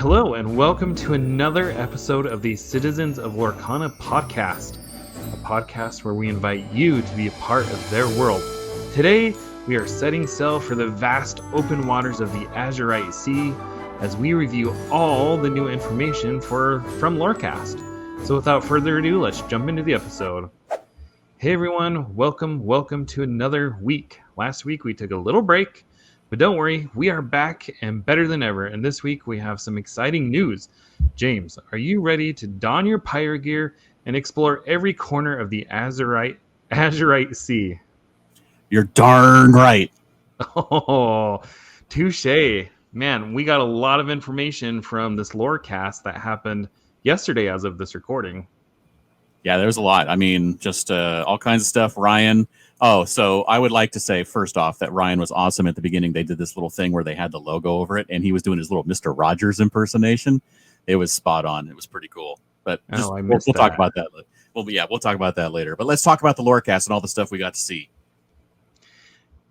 Hello, and welcome to another episode of the Citizens of Lorcana podcast, a podcast where we invite you to be a part of their world. Today, we are setting sail for the vast open waters of the Azurite Sea as we review all the new information from LoreCast. So without further ado, let's jump into the episode. Hey everyone, welcome to another week. Last week we took a little break, but don't worry, we are back and better than ever. And this week we have some exciting news. James, are you ready to don your pirate gear and explore every corner of the Azurite Sea? You're darn right. Oh, touche. Man, we got a lot of information from this LoreCast that happened yesterday as of this recording. Yeah, there's a lot. I mean, just all kinds of stuff. Ryan. Oh, so I would like to say first off that Ryan was awesome at the beginning. They did this little thing where they had the logo over it, and he was doing his little Mr. Rogers impersonation. It was spot on. It was pretty cool. But we'll talk about that. We'll talk about that later. But let's talk about the LoreCast and all the stuff we got to see.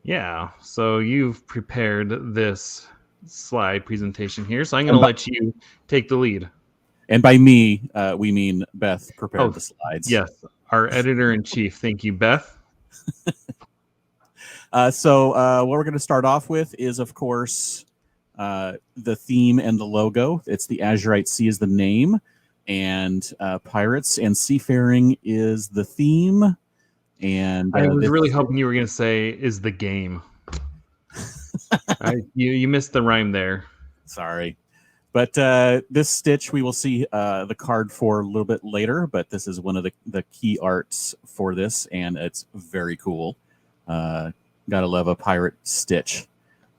Yeah. So you've prepared this slide presentation here, so I'm going to let you take the lead. And by me, we mean Beth prepared the slides. Yes, our editor-in-chief. Thank you, Beth. So what we're going to start off with is, of course, the theme and the logo. It's the Azurite Sea is the name, and pirates and seafaring is the theme. And I was really hoping you were going to say is the game. You missed the rhyme there. Sorry. But this stitch we will see the card for a little bit later, but this is one of the key arts for this, and it's very cool. Gotta love a pirate stitch.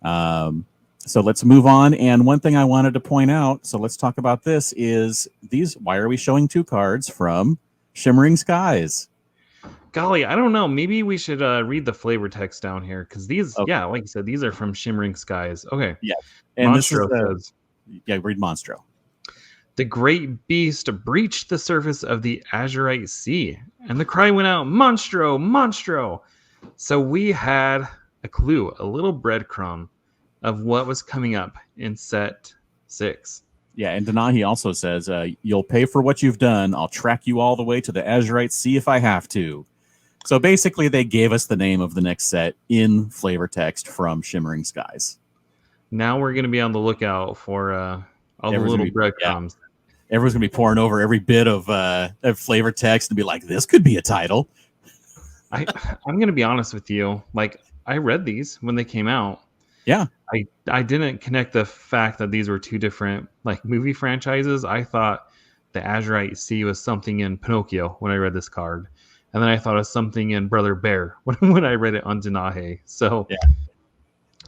So let's move on. And one thing I wanted to point out, so let's talk about this, is why are we showing two cards from Shimmering Skies? Golly, I don't know. Maybe we should read the flavor text down here, because these, yeah, like you said, these are from Shimmering Skies. Okay. Yeah. And Monstro says... Yeah, read Monstro. The great beast breached the surface of the Azurite Sea, and the cry went out, Monstro, Monstro! So we had a clue, a little breadcrumb of what was coming up in set 6. Yeah, and Denahi also says, you'll pay for what you've done. I'll track you all the way to the Azurite Sea if I have to. So basically, they gave us the name of the next set in flavor text from Shimmering Skies. Now we're going to be on the lookout for all the little breadcrumbs. Yeah. Everyone's going to be pouring over every bit of flavor text and be like, this could be a title. I'm going to be honest with you. Like, I read these when they came out. Yeah. I didn't connect the fact that these were two different like movie franchises. I thought the Azurite Sea was something in Pinocchio when I read this card. And then I thought of something in Brother Bear when I read it on Denahi. So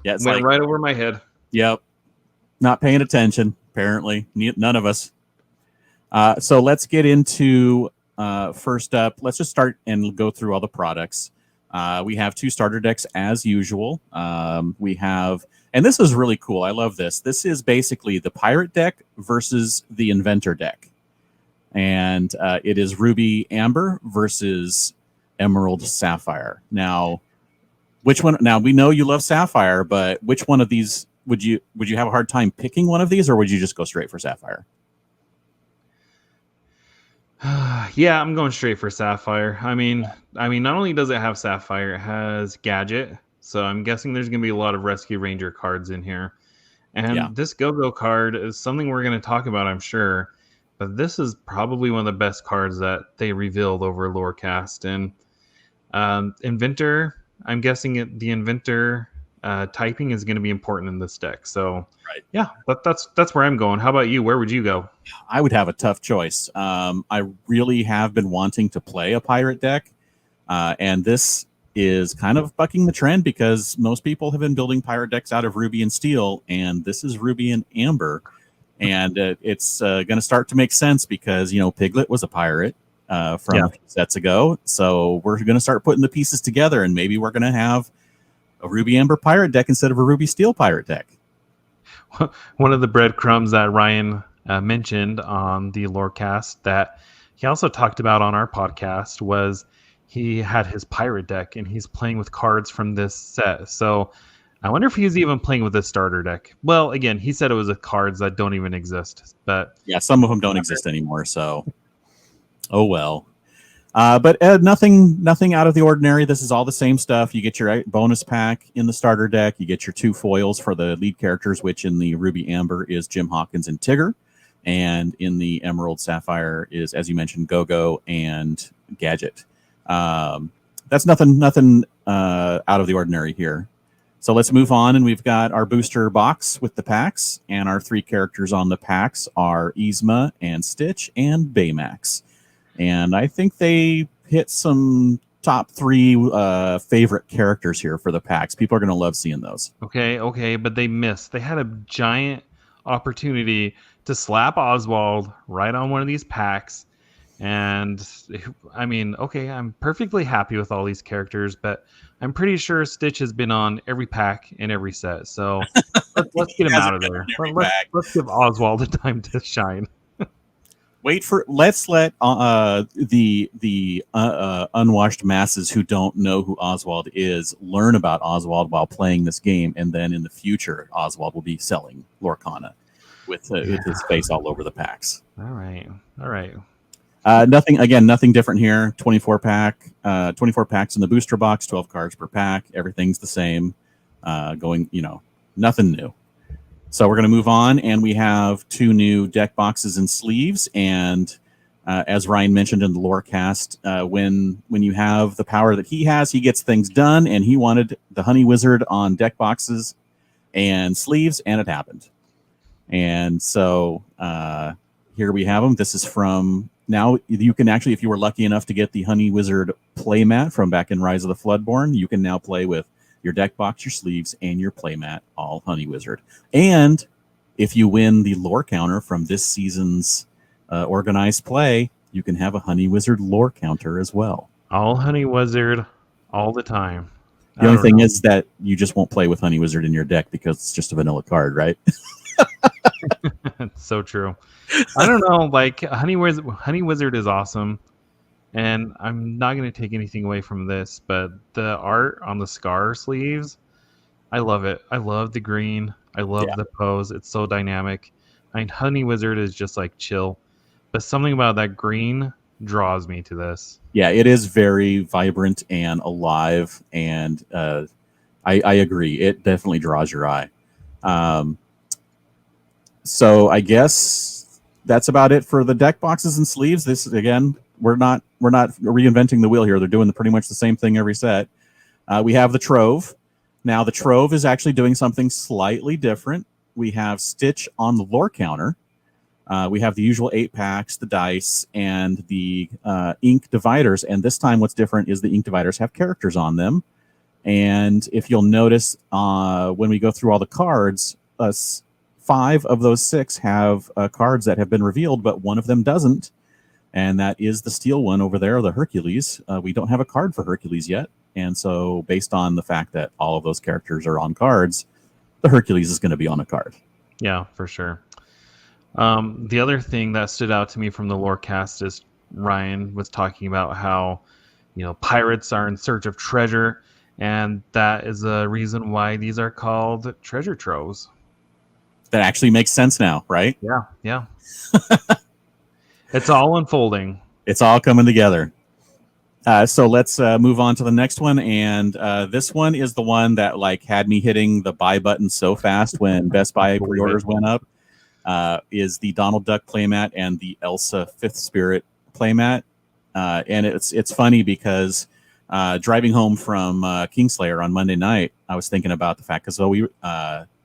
yeah, it went right over my head. Yep. Not paying attention, apparently. None of us. So let's get into first up. Let's just start and go through all the products. We have 2 starter decks as usual. We have, and this is really cool. I love this. This is basically the pirate deck versus the inventor deck. And it is Ruby Amber versus Emerald Sapphire. Now, which one? Now, we know you love Sapphire, but which one of these would you have a hard time picking one of these, or would you just go straight for Sapphire? Yeah, I'm going straight for Sapphire. I mean, not only does it have Sapphire, it has Gadget. So I'm guessing there's going to be a lot of Rescue Ranger cards in here. And this Go-Go card is something we're going to talk about, I'm sure. But this is probably one of the best cards that they revealed over LoreCast. And Inventor, I'm guessing the Inventor typing is going to be important in this deck. So, yeah, that's where I'm going. How about you? Where would you go? I would have a tough choice. I really have been wanting to play a pirate deck, and this is kind of bucking the trend because most people have been building pirate decks out of Ruby and Steel, and this is Ruby and Amber, and it's going to start to make sense because Piglet was a pirate from a few sets ago, so we're going to start putting the pieces together, and maybe we're going to have a Ruby Amber pirate deck instead of a Ruby Steel pirate deck. One of the breadcrumbs that Ryan mentioned on the LoreCast that he also talked about on our podcast was he had his pirate deck and he's playing with cards from this set. So I wonder if he's even playing with a starter deck. Well, again, he said it was cards that don't even exist, but Yeah, some of them don't exist anymore. So, oh well. But nothing out of the ordinary. This is all the same stuff. You get your bonus pack in the starter deck. You get your 2 foils for the lead characters, which in the Ruby Amber is Jim Hawkins and Tigger, and in the Emerald Sapphire is, as you mentioned, Go-Go and Gadget. That's nothing out of the ordinary here. So let's move on, and we've got our booster box with the packs, and our 3 characters on the packs are Yzma and Stitch and Baymax. And I think they hit some top 3 favorite characters here for the packs. People are going to love seeing those. Okay, but they missed. They had a giant opportunity to slap Oswald right on one of these packs. And I mean, okay, I'm perfectly happy with all these characters, but I'm pretty sure Stitch has been on every pack in every set. So let's get him out of there. Let's give Oswald the time to shine. Let's let the unwashed masses who don't know who Oswald is learn about Oswald while playing this game, and then in the future, Oswald will be selling Lorcana with his face all over the packs. All right. Nothing different here. 24 packs in the booster box, 12 cards per pack. Everything's the same. Nothing new. So we're going to move on, and we have 2 new deck boxes and sleeves. And as Ryan mentioned in the LoreCast, when you have the power that he has, he gets things done. And he wanted the Honey Wizard on deck boxes and sleeves, and it happened. And so here we have them. This is from... Now, you can actually, if you were lucky enough to get the Honey Wizard playmat from back in Rise of the Floodborn, you can now play with your deck box, your sleeves, and your playmat, all Honey Wizard. And if you win the lore counter from this season's organized play, you can have a Honey Wizard lore counter as well. All Honey Wizard, all the time. The only thing is that you just won't play with Honey Wizard in your deck because it's just a vanilla card, right? It's so true. I don't know. Like Honey Wizard is awesome, and I'm not going to take anything away from this, but the art on the Scar sleeves, I love it. I love the green. I love the pose. It's so dynamic. I mean, Honey Wizard is just like chill, but something about that green draws me to this. Yeah, it is very vibrant and alive, and I agree. It definitely draws your eye. So I guess that's about it for the deck boxes and sleeves. This, again, we're not reinventing the wheel here. They're doing pretty much the same thing every set. We have the trove. Now the trove is actually doing something slightly different. We have Stitch on the lore counter. We have the usual 8 packs, the dice, and the ink dividers. And this time what's different is the ink dividers have characters on them. And if you'll notice, when we go through all the cards, 5 of those 6 have cards that have been revealed, but one of them doesn't. And that is the steel one over there, the Hercules. We don't have a card for Hercules yet. And so based on the fact that all of those characters are on cards, the Hercules is going to be on a card. Yeah, for sure. The other thing that stood out to me from the LoreCast is Ryan was talking about how, pirates are in search of treasure, and that is a reason why these are called treasure troves. That actually makes sense now, right? Yeah. It's all unfolding. It's all coming together. So let's move on to the next one, and this one is the one that had me hitting the buy button so fast when Best Buy pre-orders went up. Is the Donald Duck playmat and the Elsa Fifth Spirit playmat, and it's funny because driving home from Kingslayer on Monday night, I was thinking about the fact because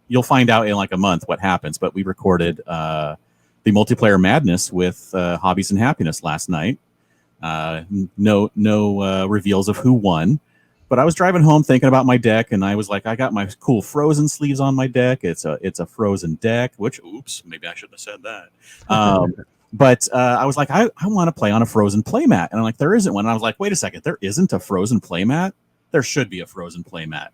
you'll find out in a month what happens, but we recorded the multiplayer madness with Hobbies and Happiness last night. No reveals of who won, but I was driving home thinking about my deck, and I was like, I got my cool Frozen sleeves on my deck. It's a Frozen deck, which, oops, maybe I shouldn't have said that. But I was like, I want to play on a Frozen playmat, and I'm like, there isn't one. And I was like, wait a second, there isn't a Frozen playmat? There should be a Frozen playmat.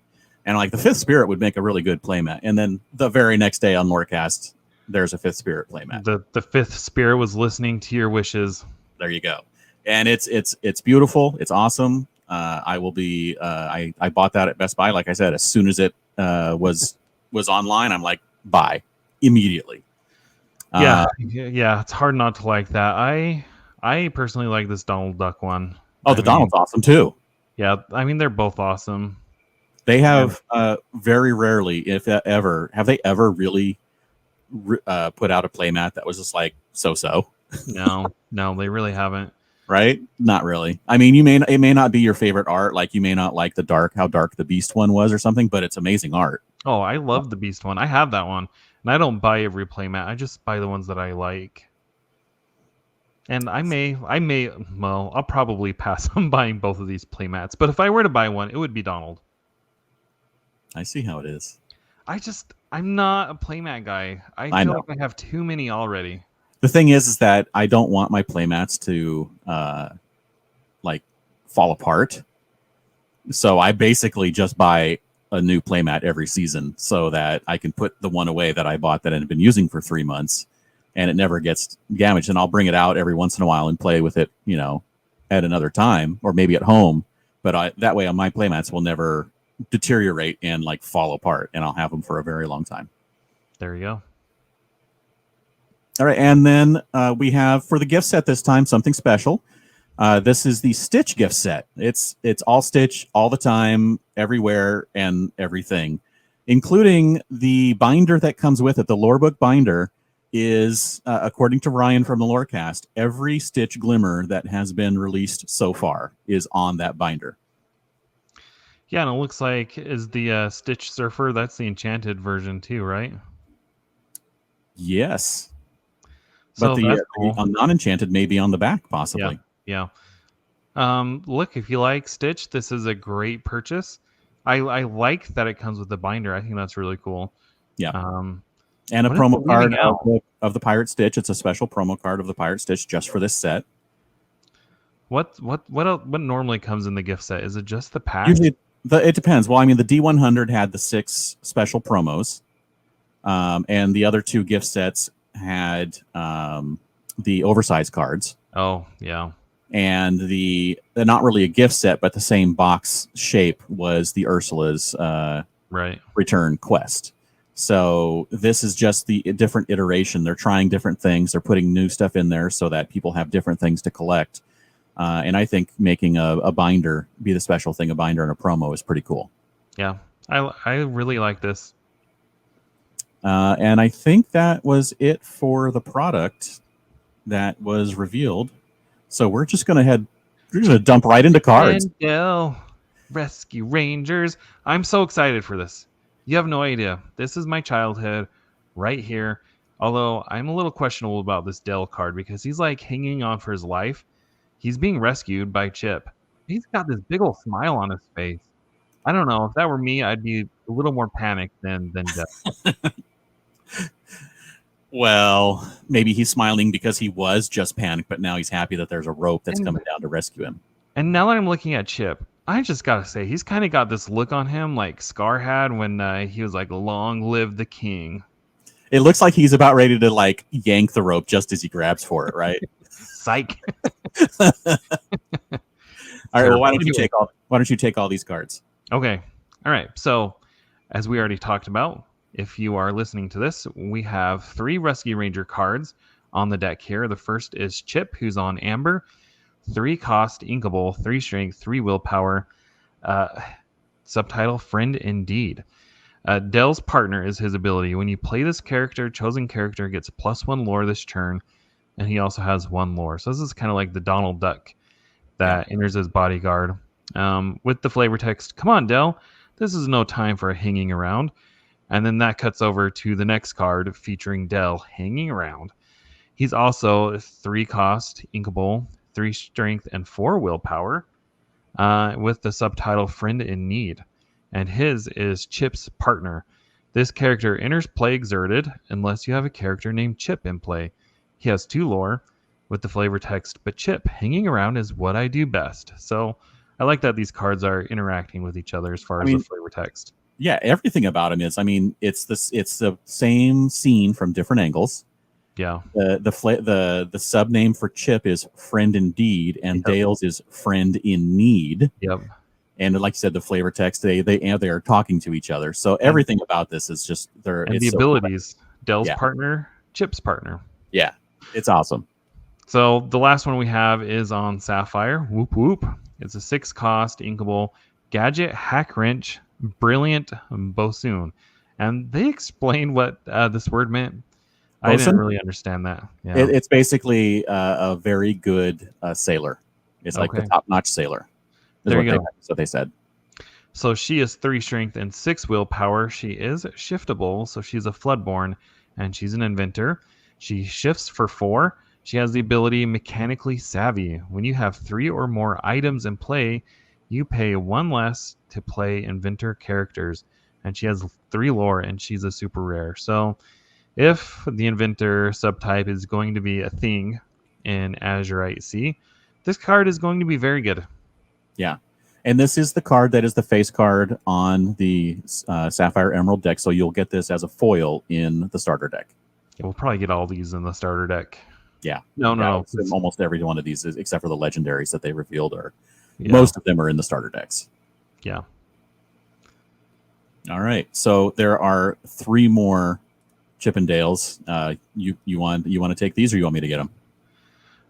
And the Fifth Spirit would make a really good playmat. And then the very next day on LoreCast, there's a Fifth Spirit playmat. The Fifth Spirit was listening to your wishes. There you go. And it's beautiful. It's awesome. I will be. I bought that at Best Buy. Like I said, as soon as it was online, I'm like, buy immediately. Yeah, yeah, it's hard not to like that. I personally like this Donald Duck one. Oh, the Donald's awesome too. Yeah, I mean they're both awesome. They have very rarely, if ever, have they ever really put out a playmat that was just like so. No, they really haven't. Right? Not really. I mean, it may not be your favorite art. Like you may not like how dark the Beast one was or something, but it's amazing art. Oh, I love the Beast one. I have that one, and I don't buy every playmat. I just buy the ones that I like. And I may, well, I'll probably pass on buying both of these playmats. But if I were to buy one, it would be Donald. I see how it is. I'm not a playmat guy. I feel like I have too many already. The thing is that I don't want my playmats to like fall apart. So I basically just buy a new playmat every season so that I can put the one away that I bought that I've been using for 3 months and it never gets damaged. And I'll bring it out every once in a while and play with it, at another time or maybe at home. But that way my playmats will never deteriorate and like fall apart, and I'll have them for a very long time. There you go. All right, and then we have for the gift set this time something special. This is the Stitch gift set. It's all Stitch all the time, everywhere and everything, including the binder that comes with it. The lore book binder is, according to Ryan from the LoreCast, every Stitch Glimmer that has been released so far is on that binder. Yeah, and it looks like is the Stitch Surfer. That's the enchanted version too, right? Yes. So but the cool. Non-enchanted may be on the back, possibly. Yeah. Look, if you like Stitch, this is a great purchase. I like that it comes with the binder. I think that's really cool. Yeah. And a promo card of the Pirate Stitch. It's a special promo card of the Pirate Stitch just for this set. What normally comes in the gift set? Is it just the pack? Usually, it depends. Well, I mean, the D100 had the 6 special promos, and the other 2 gift sets had the oversized cards. Oh, yeah. And they're not really a gift set, but the same box shape was the Ursula's return quest. So this is just the different iteration. They're trying different things. They're putting new stuff in there so that people have different things to collect. And I think making a binder be the special thing, a binder and a promo, is pretty cool. Yeah, I really like this. And I think that was it for the product that was revealed. So we're just going to dump right into cards. Rescue Rangers. I'm so excited for this. You have no idea. This is my childhood right here. Although I'm a little questionable about this Dell card because he's like hanging on for his life. He's being rescued by Chip. He's got this big old smile on his face. I don't know. If that were me, I'd be a little more panicked than Dell. Well, maybe he's smiling because he was just panicked, but now he's happy that there's a rope that's coming down to rescue him. And now that I'm looking at Chip, I just got to say, he's kind of got this look on him like Scar had when he was like, long live the king. It looks like he's about ready to like yank the rope just as he grabs for it, right? Psych. All right, well, why don't you take all these cards? Okay. All right. So, as we already talked about, if you are listening to this, we have 3 Rescue Ranger cards on the deck here. The first is Chip, who's on Amber. 3 cost, Inkable, 3 strength, 3 willpower. Subtitle, Friend Indeed. Dell's partner is his ability. When you play this character, chosen character gets +1 lore this turn, and he also has 1 lore. So this is kind of like the Donald Duck that enters as bodyguard. With the flavor text, come on, Dell. This is no time for hanging around. And then that cuts over to the next card featuring Dell hanging around. He's also 3 cost, Inkable, 3 strength, and 4 willpower, with the subtitle Friend in Need. And his is Chip's partner. This character enters play exerted unless you have a character named Chip in play. He has 2 lore with the flavor text, but Chip, hanging around is what I do best. So I like that these cards are interacting with each other as far as the flavor text. Yeah, everything about him is. I mean, it's the same scene from different angles. Yeah. The sub name for Chip is Friend Indeed, and Yep. Dale's is Friend in Need. Yep. And like you said, the flavor text, they are talking to each other. So everything about this is just and the abilities. Dell's Yeah. partner, Chip's partner. Yeah, it's awesome. So the last one we have is on Sapphire. Whoop whoop. It's a 6-cost inkable gadget hack wrench, brilliant bosun. And they explained what this word meant. I didn't Bosun? really understand that. Yeah. It's basically a very good sailor. It's like the Okay. top-notch sailor. There you go. That's what they said. So she is 3 strength and 6 willpower. She is shiftable, so she's a Floodborn, and she's an inventor. She shifts for 4. She has the ability Mechanically Savvy. When you have 3 or more items in play, you pay 1 less to play inventor characters. And she has 3 lore, and she's a super rare. So if the inventor subtype is going to be a thing in Azurite Sea, this card is going to be very good. Yeah. And this is the card that is the face card on the Sapphire Emerald deck, so you'll get this as a foil in the starter deck. Yeah, we'll probably get all these in the starter deck. Yeah. No. Almost every one of these, except for the legendaries that they revealed, most of them are in the starter decks. Yeah. All right. So there are 3 more Chippendales. You want to take these, or you want me to get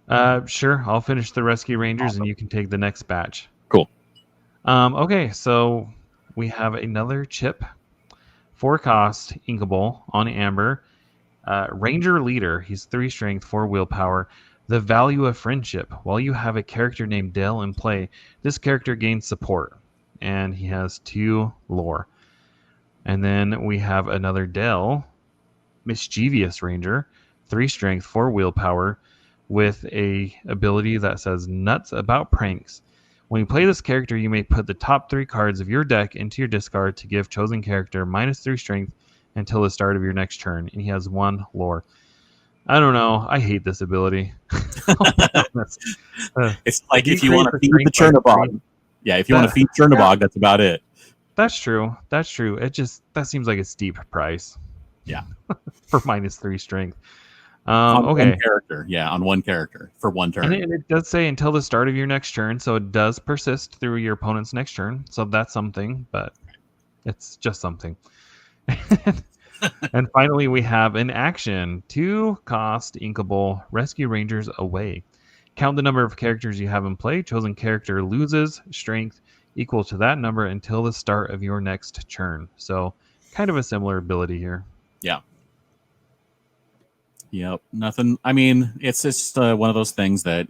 them? Sure. I'll finish the Rescue Rangers, and you can take the next batch. Cool. Okay, so we have another chip, 4-cost inkable on Amber. Ranger Leader. He's 3 strength, 4 willpower. The value of friendship. While you have a character named Dell in play, this character gains support, and he has 2 lore. And then we have another Dell, Mischievous Ranger, 3 strength, 4 willpower, with a ability that says Nuts About Pranks. When you play this character, you may put the top 3 cards of your deck into your discard to give chosen character -3 strength until the start of your next turn, and he has 1 lore. I don't know. I hate this ability. It's like if you want to feed the Chernobog. Yeah, if you want to feed Chernobog, that's about it. That's true. That seems like a steep price. Yeah. For -3 strength. On okay. one character. Yeah, on one character for 1 turn. And it does say until the start of your next turn, so it does persist through your opponent's next turn. So that's something, but it's just something. And finally, we have an action, 2-cost inkable Rescue Rangers Away. Count the number of characters you have in play. Chosen character loses strength equal to that number until the start of your next turn. So kind of a similar ability here. Yeah. Yep. Nothing. I mean, it's just one of those things that,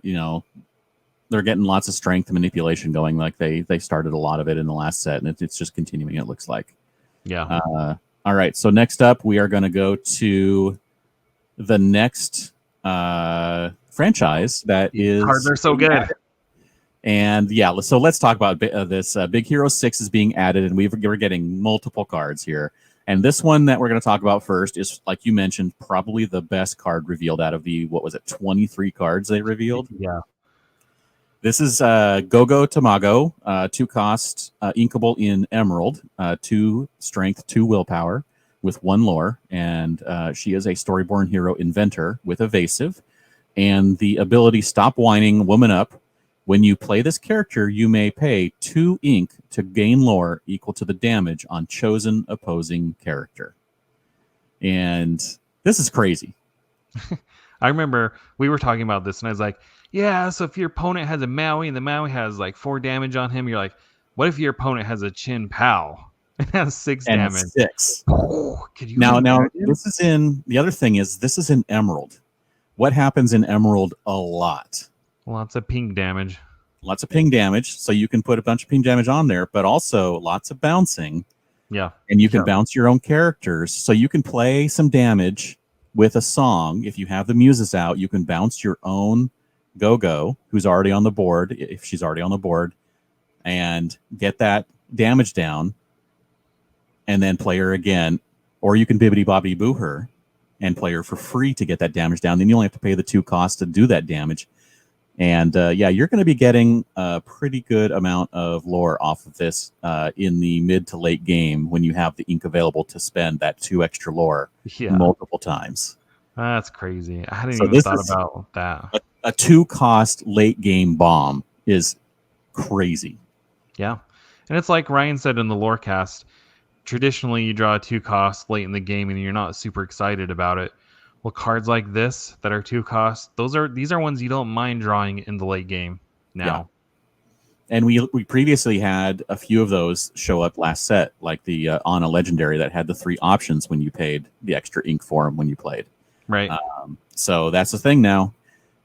they're getting lots of strength and manipulation going. Like they started a lot of it in the last set, and it's just continuing, it looks like. Yeah. All right. So next up, we are going to go to the next franchise that is... Cards are so good. And yeah, so let's talk about this. Big Hero 6 is being added, and we're getting multiple cards here. And this one that we're going to talk about first is, like you mentioned, probably the best card revealed out of the, 23 cards they revealed? Yeah. This is Gogo Tamago, 2-cost, inkable in Emerald, 2 strength, 2 willpower, with 1 lore. And she is a Storyborn Hero inventor with evasive. And the ability Stop Whining, Woman Up. When you play this character, you may pay 2 ink to gain lore equal to the damage on chosen opposing character. And this is crazy. I remember we were talking about this, and I was like, yeah, so if your opponent has a Maui, and the Maui has like 4 damage on him, you're like, what if your opponent has a Chin Pao? It has 6 damage. 6. Oh, now, this is in... The other thing is, this is in Emerald. What happens in Emerald a lot? Lots of ping damage. Lots of ping damage, so you can put a bunch of ping damage on there, but also lots of bouncing. Yeah. And you can bounce your own characters, so you can play some damage with a song. If you have the muses out, you can bounce your own Go-Go, who's already on the board, if she's already on the board, and get that damage down, and then play her again. Or you can bibbity-bobbity-boo her and play her for free to get that damage down. Then you only have to pay the 2 costs to do that damage. And yeah, you're going to be getting a pretty good amount of lore off of this in the mid to late game when you have the ink available to spend that 2 extra lore multiple times. That's crazy. I hadn't So even this thought is about that. a 2-cost late game bomb is crazy. Yeah. And it's like Ryan said in the LoreCast, traditionally you draw a 2-cost late in the game and you're not super excited about it. Well, cards like this that are 2-cost, these are ones you don't mind drawing in the late game now. And we previously had a few of those show up last set, like the Ana Legendary that had the 3 options when you paid the extra ink for them when you played. Right. So that's the thing now.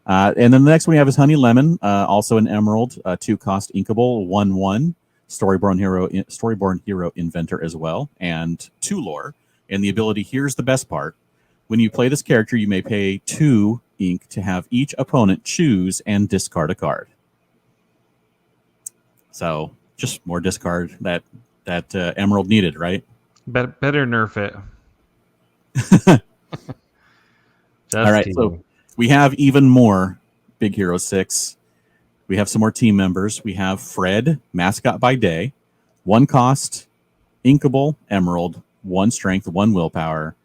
And then the next one we have is Honey Lemon, also an Emerald, 2-cost inkable, 1/1, Storyborn Hero Inventor as well, and 2 lore. And the ability, here's the best part. When you play this character, you may pay 2 ink to have each opponent choose and discard a card. So just more discard that Emerald needed, right? Better nerf it. All right, so we have even more Big Hero 6. We have some more team members. We have Fred, mascot by day, 1 cost, inkable, Emerald, 1 strength, 1 willpower,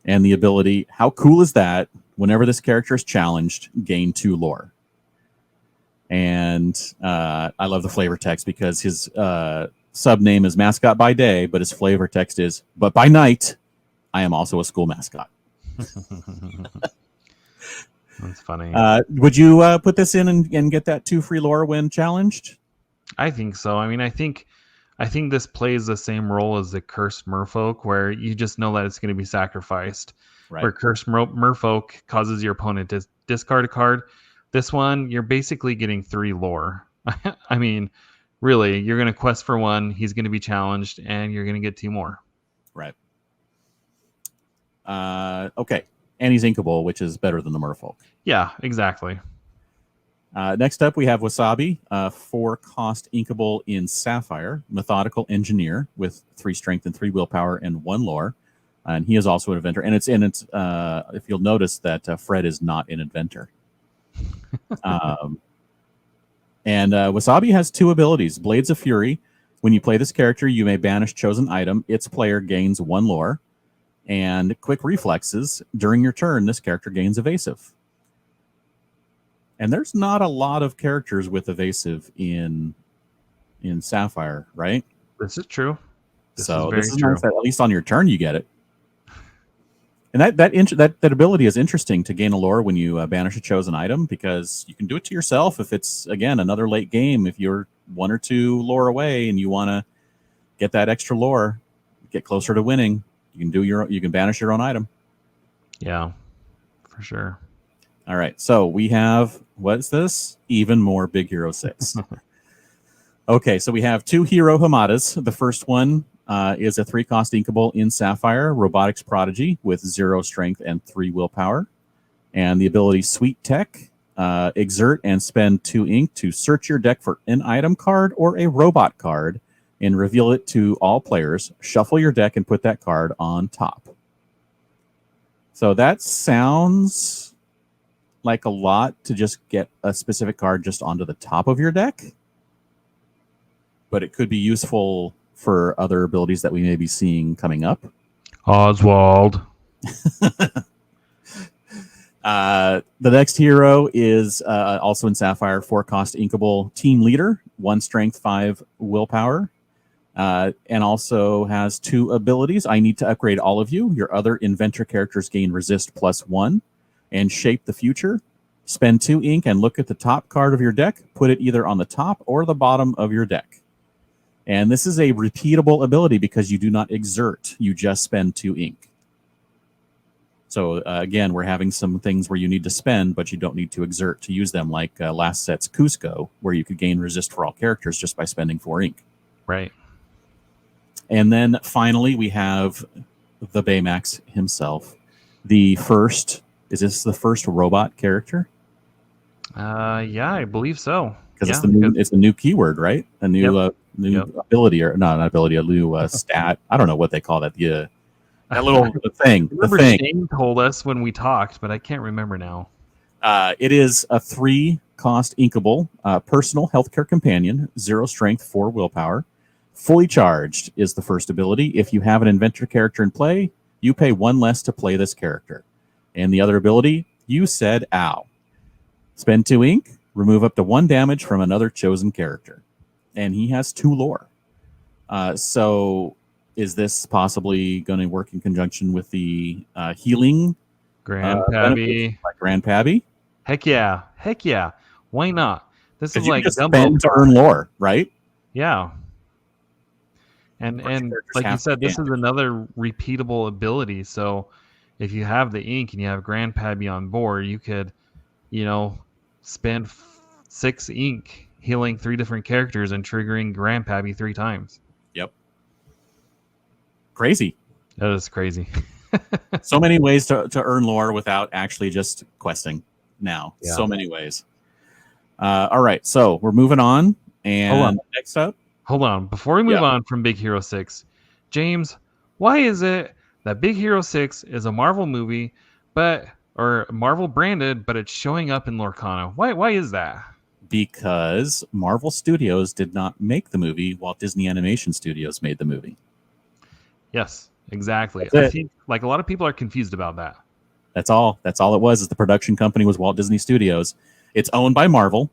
and the ability, how cool is that? Whenever this character is challenged, gain 2 lore. And I love the flavor text because his sub name is Mascot by Day, but his flavor text is, but by night, I am also a school mascot. That's funny. Would you put this in and get that 2 free lore when challenged? I think so. I mean, I think this plays the same role as the Cursed Merfolk, where you just know that it's going to be sacrificed. Right. Where Cursed Merfolk causes your opponent to discard a card. This one, you're basically getting 3 lore. I mean, really, you're going to quest for 1, he's going to be challenged, and you're going to get 2 more. Right. Okay. And he's inkable, which is better than the Merfolk. Yeah, exactly. Next up, we have Wasabi, 4-cost inkable in Sapphire, Methodical Engineer with 3 strength and 3 willpower and 1 lore. And he is also an inventor. And it's if you'll notice that Fred is not an inventor. And Wasabi has 2 abilities. Blades of Fury. When you play this character, you may banish chosen item. Its player gains 1 lore. And Quick Reflexes. During your turn, this character gains Evasive. And there's not a lot of characters with Evasive in Sapphire, right? This is true. This is nice that at least on your turn you get it. And that ability is interesting to gain a lore when you banish a chosen item, because you can do it to yourself if it's, again, another late game. If you're 1 or 2 lore away and you want to get that extra lore, get closer to winning, you can banish your own item. Yeah, for sure. All right, so we have, what's this? Even more Big Hero 6. Okay, so we have 2 Hero Hamadas. The first one is a 3-cost inkable in Sapphire, Robotics Prodigy with 0 strength and 3 willpower. And the ability Sweet Tech, exert and spend 2 ink to search your deck for an item card or a robot card and reveal it to all players. Shuffle your deck and put that card on top. So that sounds like a lot to just get a specific card just onto the top of your deck. But it could be useful for other abilities that we may be seeing coming up. Oswald. The next hero is also in Sapphire, 4-cost inkable Team Leader, 1 strength, 5 willpower, and also has 2 abilities. I need to upgrade all of you. Your other inventor characters gain resist +1 and shape the future. Spend 2 ink and look at the top card of your deck. Put it either on the top or the bottom of your deck. And this is a repeatable ability because you do not exert. You just spend 2 ink. So again, we're having some things where you need to spend, but you don't need to exert to use them, like last set's Cusco, where you could gain resist for all characters just by spending 4 ink. Right. And then finally, we have the Baymax himself. Is this the first robot character? Yeah, I believe so. Because it's a new keyword, right? A new ability, or not an ability, a new stat. I don't know what they call that. That little thing. I remember Shane told us when we talked, but I can't remember now. It is a 3-cost inkable personal healthcare companion, 0 strength, 4 willpower. Fully charged is the first ability. If you have an inventor character in play, you pay 1 less to play this character. And the other ability, you said ow. Spend 2 ink, remove up to 1 damage from another chosen character. And he has 2 lore. So is this possibly going to work in conjunction with the healing Grandpappy. like Grandpappy? Heck yeah. Heck yeah. Why not? This is Because you like can just Dumbo. spend to earn lore, right? Yeah. And like you said, this is another repeatable ability. So if you have the ink and you have Grandpappy on board, you could, spend 6 ink healing 3 different characters and triggering Grandpappy 3 times. Yep. Crazy. That is crazy. So many ways to earn lore without actually just questing now. Yeah. So many ways. All right. So we're moving on. And next up. Hold on. Before we move on from Big Hero 6, James, why is it that Big Hero 6 is a Marvel movie, or Marvel branded, but it's showing up in Lorcana? Why is that? Because Marvel Studios did not make the movie while Disney Animation Studios made the movie. Yes, exactly. I think like a lot of people are confused about that. That's all it was, is the production company was Walt Disney Studios. It's owned by Marvel,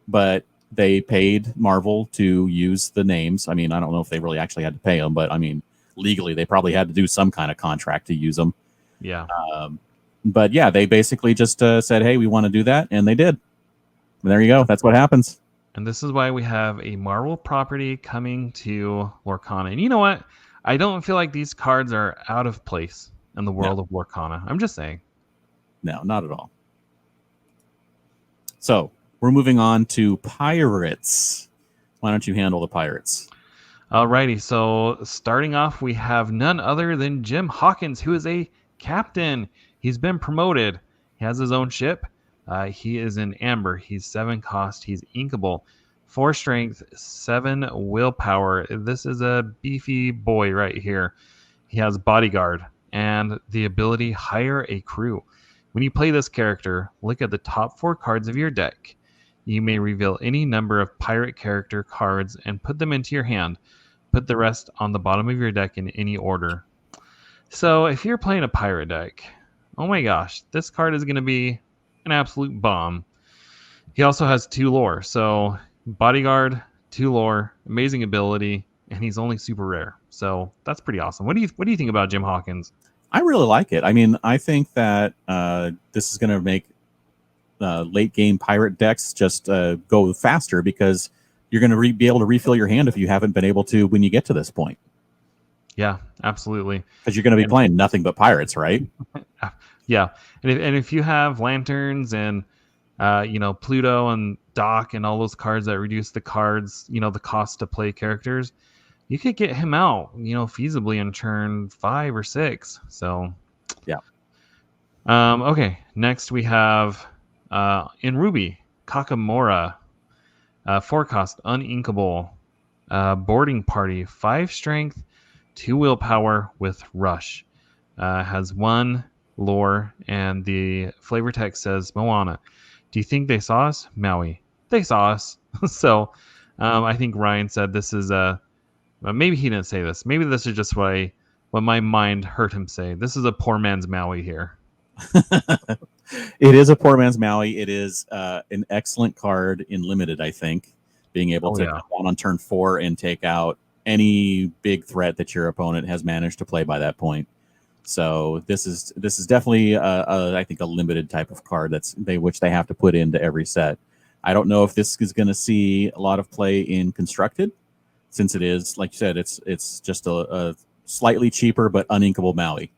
but they paid Marvel to use the names. I mean, I don't know if they really actually had to pay them, but I mean, legally they probably had to do some kind of contract to use them. Yeah. But yeah, they basically just said, hey, we want to do that. And they did. And there you go. That's what happens. And this is why we have a Marvel property coming to Lorcana. And you know what? I don't feel like these cards are out of place in the world of Lorcana. I'm just saying. No, not at all. So we're moving on to pirates. Why don't you handle the pirates? Alrighty, so starting off, we have none other than Jim Hawkins, who is a captain. He's been promoted. He has his own ship. He is in Amber. He's 7 cost. He's inkable. 4 strength, 7 willpower. This is a beefy boy right here. He has bodyguard and the ability hire a crew. When you play this character, look at the top 4 cards of your deck. You may reveal any number of pirate character cards and put them into your hand. Put the rest on the bottom of your deck in any order. So if you're playing a pirate deck, oh my gosh, this card is going to be an absolute bomb. He also has 2 lore. So bodyguard, 2 lore, amazing ability, and he's only super rare. So that's pretty awesome. What do you think about Jim Hawkins? I really like it. I mean, I think that this is going to make late game pirate decks just go faster, because you're going to be able to refill your hand if you haven't been able to when you get to this point. Yeah, absolutely. Because you're going to be playing nothing but pirates, right? Yeah, and if you have lanterns and Pluto and Doc and all those cards that reduce the cards, the cost to play characters, you could get him out, feasibly in turn 5 or 6. So yeah. Okay, next we have in Ruby, Kakamora, 4 cost, uninkable, boarding party, 5 strength, 2 willpower with rush. Has 1 lore, and the flavor text says Moana. Do you think they saw us? Maui. They saw us. So I think Ryan said this is maybe he didn't say this. Maybe this is just what my mind heard him say. This is a poor man's Maui here. It is a poor man's Maui. It is an excellent card in limited, I think. Being able to come on turn 4 and take out any big threat that your opponent has managed to play by that point. So this is definitely I think a limited type of card which they have to put into every set. I don't know if this is going to see a lot of play in constructed, since it is, like you said, it's just a slightly cheaper but uninkable Maui.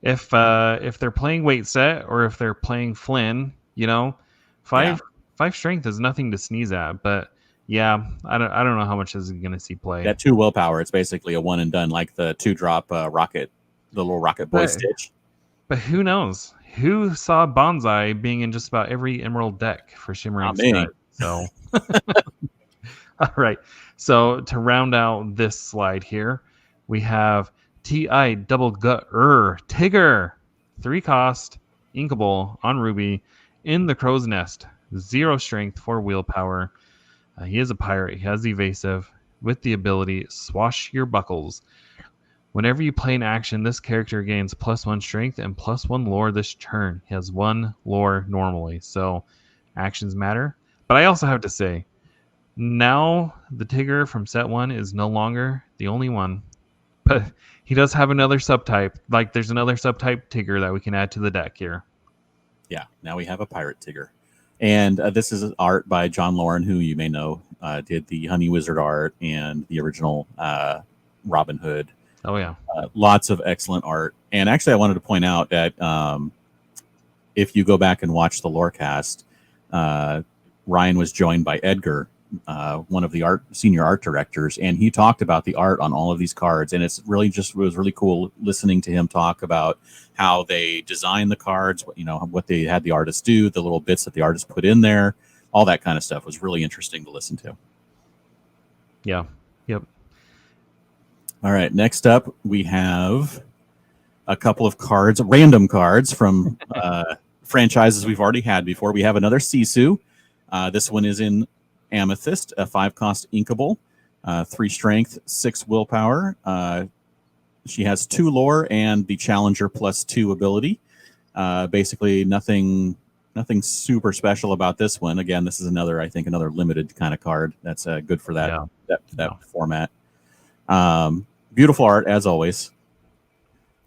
If they're playing weight set, or if they're playing Flynn, 5 strength is nothing to sneeze at. But yeah, I don't know how much this is going to see play. That 2 willpower, it's basically a one and done, like the 2-drop rocket, the little rocket boy Stitch. But who knows? Who saw Bonsai being in just about every Emerald deck for Shimmering Sky? So, all right. So to round out this slide here, we have T.I. Double Gut Tigger, 3 cost, inkable on Ruby, in the Crow's Nest, 0 strength, 4 willpower. He is a pirate. He has evasive with the ability Swash Your Buckles. Whenever you play an action, this character gains +1 strength and +1 lore this turn. He has 1 lore normally, so actions matter. But I also have to say, now the Tigger from set 1 is no longer the only one. But he does have another subtype. Like, there's another subtype Tigger that we can add to the deck here. Yeah, now we have a pirate Tigger. And this is art by John Lauren, who you may know did the Honey Wizard art and the original Robin Hood. Oh, yeah. Lots of excellent art. And actually, I wanted to point out that if you go back and watch the LoreCast, Ryan was joined by Edgar, one of the senior art directors, and he talked about the art on all of these cards. And it was really cool listening to him talk about how they designed the cards, what they had the artist do, the little bits that the artist put in there, all that kind of stuff was really interesting to listen to. Yeah. Yep. All right. Next up, we have a couple of cards, random cards from franchises we've already had before. We have another Sisu. This one is in Amethyst, a 5-cost inkable, 3 strength, 6 willpower. She has 2 lore and the Challenger +2 ability. Basically, nothing super special about this one. Again, this is another limited kind of card that's good for that format. Beautiful art as always.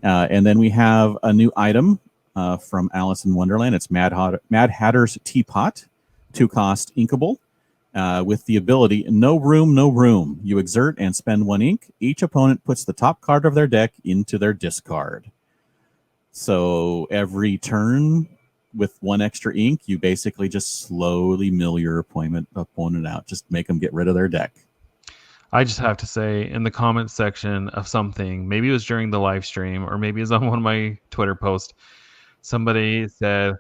And then we have a new item from Alice in Wonderland. It's Mad Hatter's Teapot, 2-cost inkable. With the ability, no room, no room. You exert and spend 1 ink. Each opponent puts the top card of their deck into their discard. So every turn with 1 extra ink, you basically just slowly mill your opponent out. Just make them get rid of their deck. I just have to say, in the comments section of something, maybe it was during the live stream or maybe it was on one of my Twitter posts, somebody said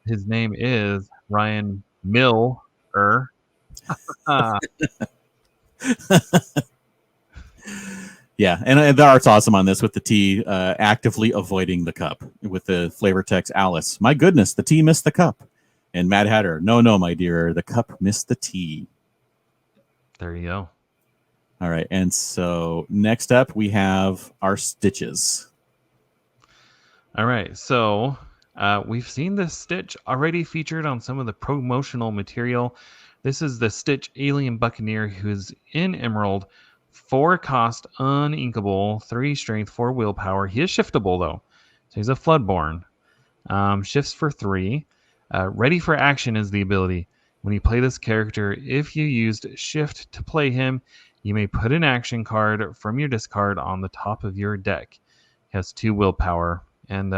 his name is Ryan Miller. Yeah, and the art's awesome on this with the tea actively avoiding the cup with the flavor text Alice. My goodness, the tea missed the cup. And Mad Hatter, no, my dear, the cup missed the tea. There you go. All right, and so next up we have our Stitches. All right, so we've seen this Stitch already featured on some of the promotional material. This is the Stitch Alien Buccaneer, who's in Emerald, 4-cost, uninkable, 3 strength, 4 willpower. He is shiftable, though. So he's a Floodborn. Shifts for 3. Ready for action is the ability. When you play this character, if you used shift to play him, you may put an action card from your discard on the top of your deck. He has 2 willpower. And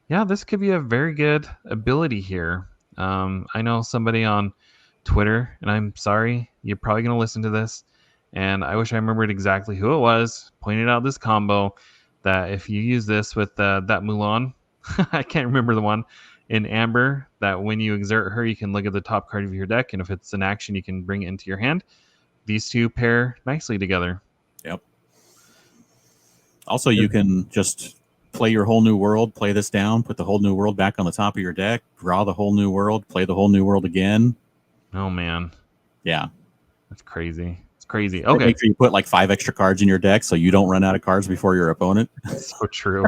this could be a very good ability here. I know somebody on Twitter, and I'm sorry, you're probably going to listen to this, and I wish I remembered exactly who it was, pointed out this combo, that if you use this with that Mulan, I can't remember the one, in Amber, that when you exert her, you can look at the top card of your deck, and if it's an action, you can bring it into your hand. These two pair nicely together. Yep. Also, you can just play your whole new world, play this down, put the whole new world back on the top of your deck, draw the whole new world, play the whole new world again. Oh, man. Yeah. That's crazy. It's crazy. Okay. Make sure you put like 5 extra cards in your deck so you don't run out of cards before your opponent. So true.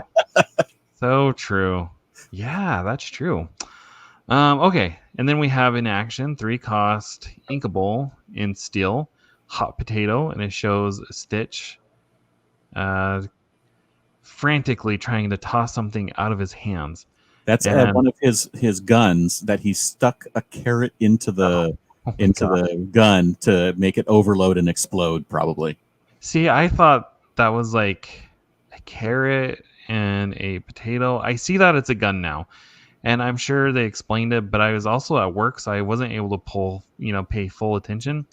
So true. Yeah, that's true. Okay. And then we have in action 3-cost inkable in steel, hot potato, and it shows Stitch frantically trying to toss something out of his hands. That's one of his guns that he stuck a carrot into the the gun to make it overload and explode, probably. See, I thought that was like a carrot and a potato. I see that it's a gun now, and I'm sure they explained it, but I was also at work, so I wasn't able to pay full attention.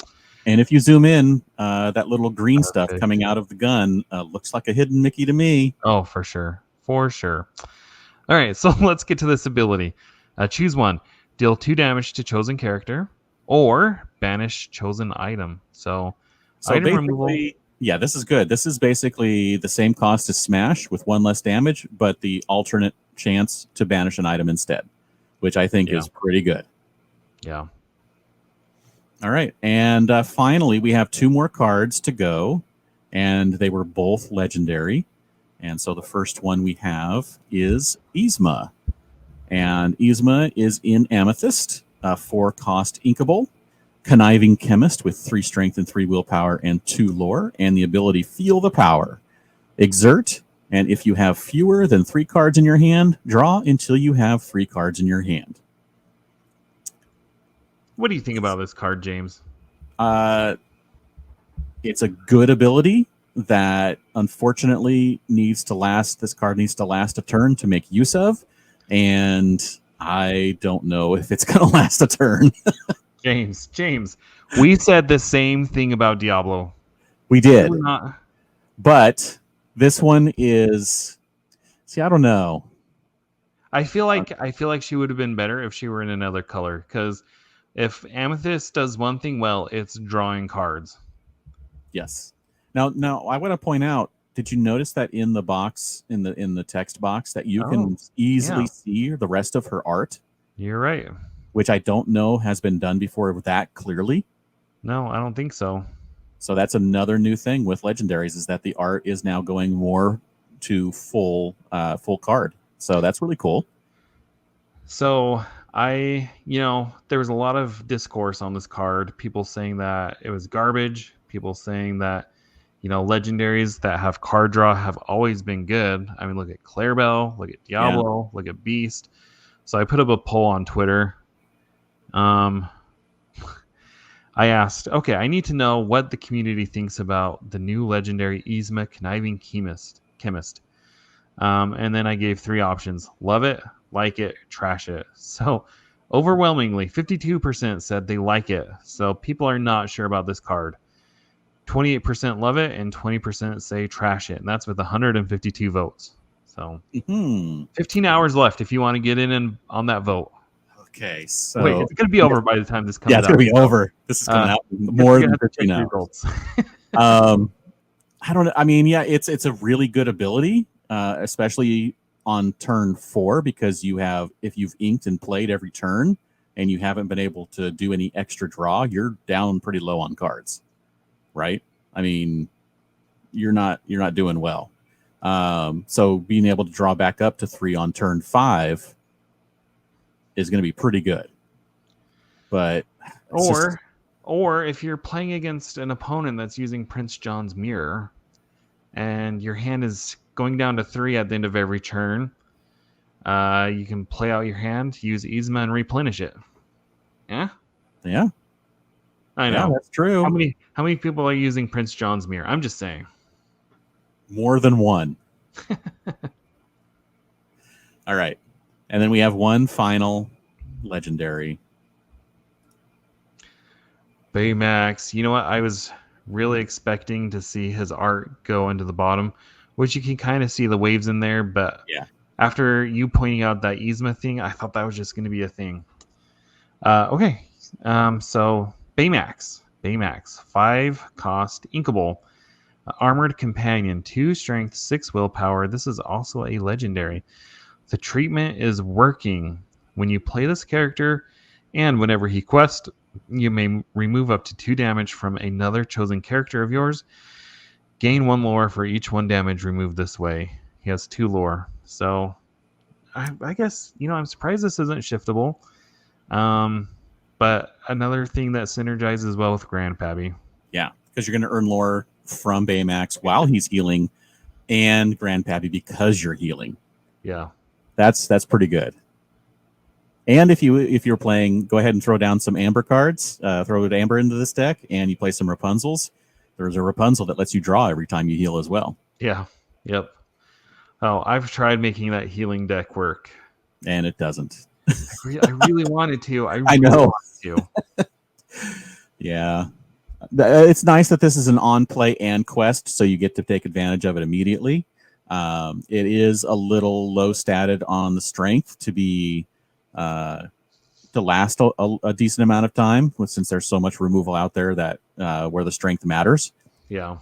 And if you zoom in, that little green stuff coming out of the gun looks like a hidden Mickey to me. Oh, for sure. For sure. All right, so let's get to this ability. Choose one. Deal 2 damage to chosen character or banish chosen item. So item removal. Yeah, this is good. This is basically the same cost as Smash with 1 less damage, but the alternate chance to banish an item instead, which I think is pretty good. Yeah. All right, and finally, we have 2 more cards to go. and they were both legendary. And so the first one we have is Yzma. And Yzma is in Amethyst, 4-cost inkable, conniving chemist with 3 strength and 3 willpower and 2 lore, and the ability Feel the Power. Exert, and if you have fewer than 3 cards in your hand, draw until you have 3 cards in your hand. What do you think about this card, James? It's a good ability that unfortunately needs to last. This card needs to last a turn to make use of, and I don't know if it's going to last a turn. James, we said the same thing about Diablo. We did, but this one is. See, I don't know. I feel like she would have been better if she were in another color, because if Amethyst does one thing well, it's drawing cards. Yes. Now, I want to point out. Did you notice that in the box, in the text box, that you can easily see the rest of her art? You're right. Which I don't know has been done before that clearly. No, I don't think so. So that's another new thing with legendaries, is that the art is now going more to full card. So that's really cool. So there was a lot of discourse on this card. People saying that it was garbage. People saying that, legendaries that have card draw have always been good. I mean, look at Clarabelle, look at Diablo, look at Beast. So I put up a poll on Twitter. I asked, okay, I need to know what the community thinks about the new legendary Yzma Conniving Chemist. And then I gave 3 options: love it, like it, trash it. So overwhelmingly, 52% said they like it. So people are not sure about this card. 28% love it, and 20% say trash it. And that's with 152 votes. So 15 hours left if you want to get in on that vote. Okay, so wait, it's going to be over by the time this comes out. Yeah, it's going to be over. This is coming out more than 15 hours. I don't know. I mean, yeah, it's a really good ability, especially on turn 4, because if you've inked and played every turn and you haven't been able to do any extra draw, you're down pretty low on cards, right? I mean, you're not doing well. So being able to draw back up to 3 on turn 5 is going to be pretty good. But or if you're playing against an opponent that's using Prince John's Mirror and your hand is going down to 3 at the end of every turn, you can play out your hand, use Yzma, and replenish it. Yeah? Yeah. I know. Yeah, that's true. How many people are using Prince John's Mirror? I'm just saying. More than one. All right. And then we have one final legendary. Baymax. You know what? I was really expecting to see his art go into the bottom, which you can kind of see the waves in there. But after you pointing out that Yzma thing, I thought that was just going to be a thing. Okay. So Baymax. 5-cost inkable. Armored Companion. 2 strength, 6 willpower. This is also a legendary. The treatment is working. When you play this character and whenever he quests, you may remove up to 2 damage from another chosen character of yours. Gain 1 lore for each 1 damage removed this way. He has 2 lore. So I guess, I'm surprised this isn't shiftable. But another thing that synergizes well with Grandpappy. Yeah, because you're going to earn lore from Baymax while he's healing, and Grandpappy because you're healing. Yeah. That's pretty good. And if you're playing, go ahead and throw down some Amber cards. Throw an Amber into this deck, and you play some Rapunzels. There's a Rapunzel that lets you draw every time you heal as well. Yeah. Yep. Oh, I've tried making that healing deck work, and it doesn't. I really wanted to. I know. Yeah. It's nice that this is an on-play and quest, so you get to take advantage of it immediately. It is a little low-statted on the strength to be to last a decent amount of time, since there's so much removal out there that where the strength matters. Yeah.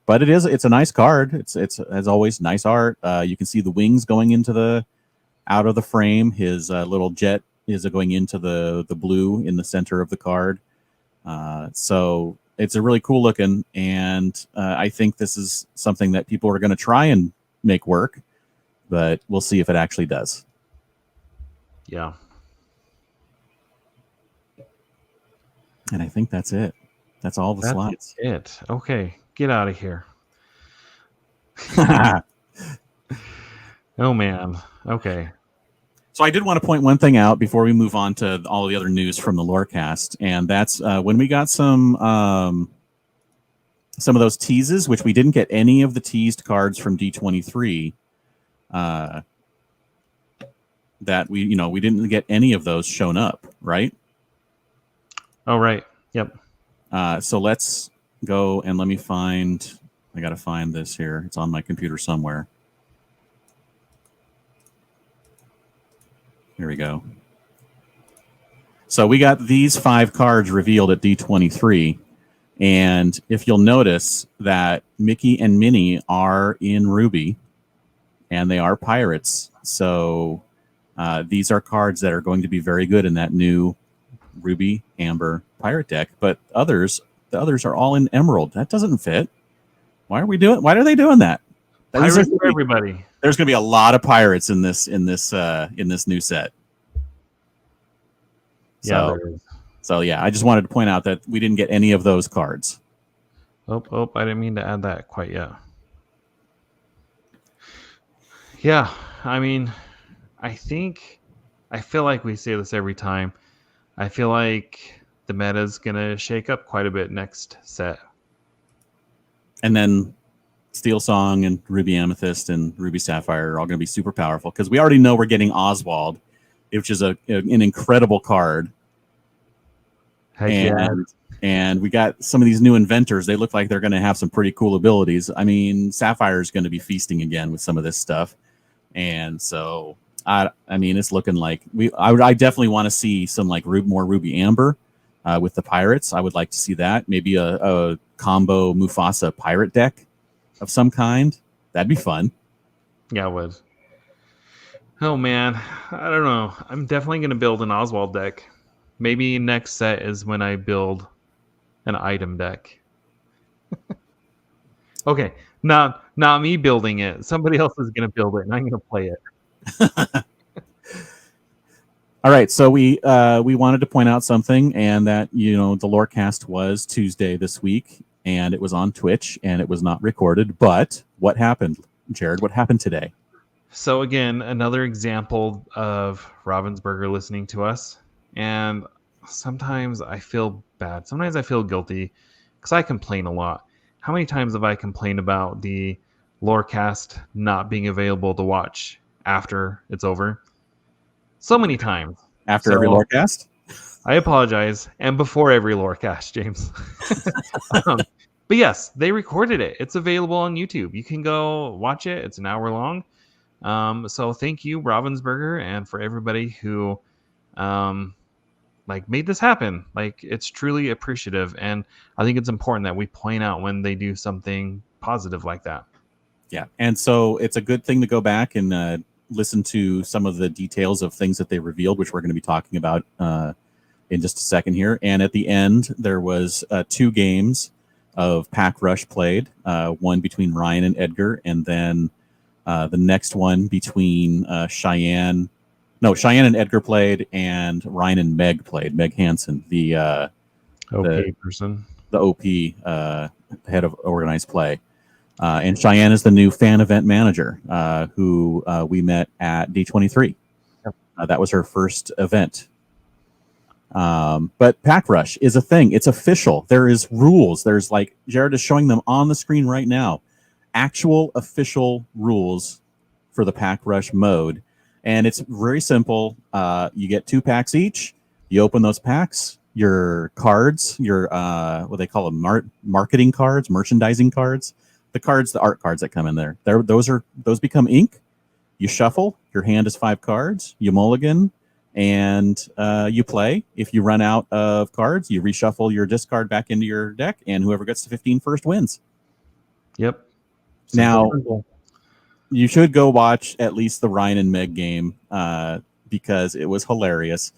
But it's a nice card. It's as always nice art. You can see the wings going into out of the frame. His little jet is going into the blue in the center of the card. So it's a really cool looking, and I think this is something that people are going to try and make work, but we'll see if it actually does. Yeah. And I think that's it. That's all the slots. It. Okay, get out of here. Oh man. Okay. So I did want to point one thing out before we move on to all the other news from the LoreCast, and that's when we got some of those teases, which we didn't get any of the teased cards from D23. That we didn't get any of those shown up, right? Oh right. Yep. So let's go and let me find. I got to find this here. It's on my computer somewhere. Here we go. So we got these 5 cards revealed at D23. And if you'll notice that Mickey and Minnie are in Ruby, and they are pirates. So these are cards that are going to be very good in that new Ruby Amber pirate deck. But the others are all in Emerald. That doesn't fit. Why are they doing that? Pirates for everybody. There's going to be a lot of pirates in this new set. Yeah, there is. So yeah, I just wanted to point out that we didn't get any of those cards. Oh, I didn't mean to add that quite yet. Yeah, I mean, I feel like we say this every time. I feel like the meta's gonna shake up quite a bit next set. And then Steel Song and Ruby Amethyst and Ruby Sapphire are all going to be super powerful because we already know we're getting Oswald, which is an incredible card. And we got some of these new inventors. They look like they're going to have some pretty cool abilities. I mean, Sapphire is going to be feasting again with some of this stuff. And so, I mean, it's looking like I definitely want to see some like more Ruby Amber with the pirates. I would like to see that. Maybe a combo Mufasa pirate deck of some kind. That'd be fun. Yeah, it would. Oh man, I don't know. I'm definitely going to build an Oswald deck. Maybe next set is when I build an item deck. Okay, not me building it. Somebody else is going to build it, and I'm going to play it. All right, so we wanted to point out something, and that the LoreCast was Tuesday this week, and it was on Twitch, and it was not recorded. But what happened, Jared? What happened today? So again, another example of Ravensburger listening to us, and sometimes I feel bad. Sometimes I feel guilty because I complain a lot. How many times have I complained about the LoreCast not being available to watch after it's over? So many times. After every LoreCast? I apologize. And before every LoreCast, James. But yes, they recorded it. It's available on YouTube. You can go watch it. It's an hour long. So thank you, Ravensburger, and for everybody who made this happen. It's truly appreciative. And I think it's important that we point out when they do something positive like that. Yeah. And so it's a good thing to go back and listen to some of the details of things that they revealed, which we're going to be talking about in just a second here. And at the end, there was 2 games of Pack Rush played, one between Ryan and Edgar, and then the next one between Cheyenne and Edgar played, and Ryan and Meg played. Meg Hansen, the OP person, the OP head of organized play. And Cheyenne is the new fan event manager who we met at D23. Yep. That was her first event. But Pack Rush is a thing. It's official. There is rules. There's Jared is showing them on the screen right now. Actual official rules for the Pack Rush mode. And it's very simple. You get 2 packs each. You open those packs. Your cards, your what they call them, marketing cards, merchandising cards. The art cards that come in there. Those become ink. You shuffle. Your hand is 5 cards. You mulligan, and you play. If you run out of cards, you reshuffle your discard back into your deck, and whoever gets to 15 first wins. Yep. Simple. You should go watch at least the Ryan and Meg game because it was hilarious.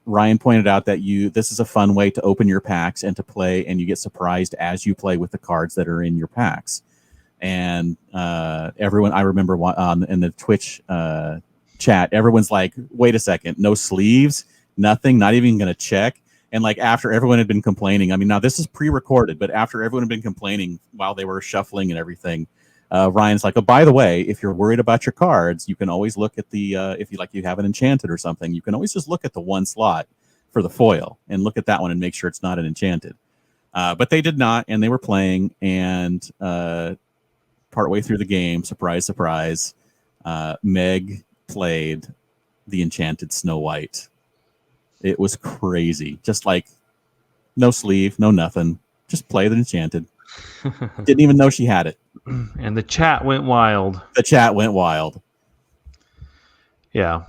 Ryan pointed out that this is a fun way to open your packs and to play, and you get surprised as you play with the cards that are in your packs. And everyone, I remember in the Twitch chat, everyone's like, wait a second, no sleeves, nothing, not even going to check. And like after everyone had been complaining, I mean, now this is pre-recorded, but after everyone had been complaining while they were shuffling and everything, Ryan's like, oh, by the way, if you're worried about your cards, you can always look at the, if you have an enchanted or something, you can always just look at the one slot for the foil and look at that one and make sure it's not an enchanted. But they did not, and they were playing, and partway through the game, surprise, surprise, Meg played the enchanted Snow White. It was crazy. Just like no sleeve, no nothing. Just play the enchanted. Didn't even know she had it. And the chat went wild. The chat went wild. Yeah.